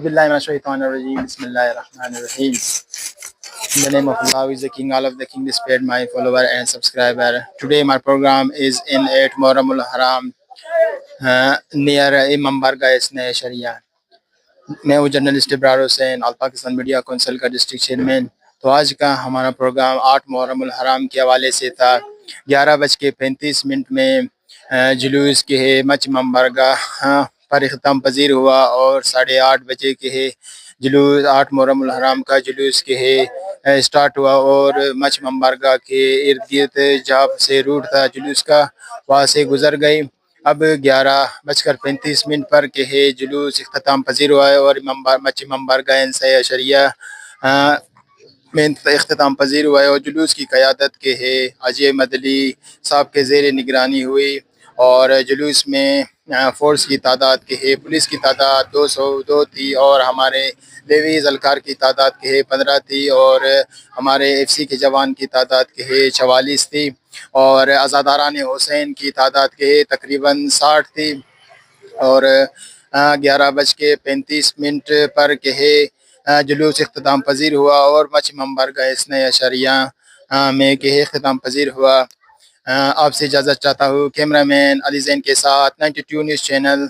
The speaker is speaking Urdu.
Billahi minash shaitanir rajeem. Bismillahir rahmanir rahim. In the name of Allah, who is the King, all of the King, spared my follower and subscriber. Today my program is in 8 Muharram Haram near Imam Barga Isne Sharia. میں ہوں جرنلسٹ ابرار حسین آل پاکستان میڈیا کونسل کا ڈسٹرکٹ چیئرمین۔ تو آج کا ہمارا پروگرام 8 محرم الحرام کے حوالے سے تھا۔ 11:35 میں جلوس کے مچ امام بارگاہ پر اختتام پذیر ہوا اور 8:30 بجے کے جلوس 8 محرم الحرام کا جلوس کے سٹارٹ ہوا اور مچ امام بارگاہ کے ارد گرد جہاں سے روٹ تھا جلوس کا وہاں سے گزر گئی۔ اب 11:35 پر کہ جلوس اختتام پذیر ہوا ہے اور امام بارگاہ شریعہ میں اختتام پذیر ہوا ہے اور جلوس کی قیادت کے حاجی مدلی صاحب کے زیر نگرانی ہوئی اور جلوس میں فورس کی تعداد کے پولیس کی تعداد 202 تھی اور ہمارے لیویز الکار کی تعداد کے 15 تھی اور ہمارے ایف سی کے جوان کی تعداد کے 44 تھی اور عزاداران حسین کی تعداد کے تقریباً 60 تھی اور 11:35 پر کہ جلوس اختتام پذیر ہوا اور مچ امام بارگاہ اسنے شریعہ میں کہ اختتام پذیر ہوا۔ آپ سے اجازت چاہتا ہوں۔ کیمرہ مین علی زین کے ساتھ 92 نیوز چینل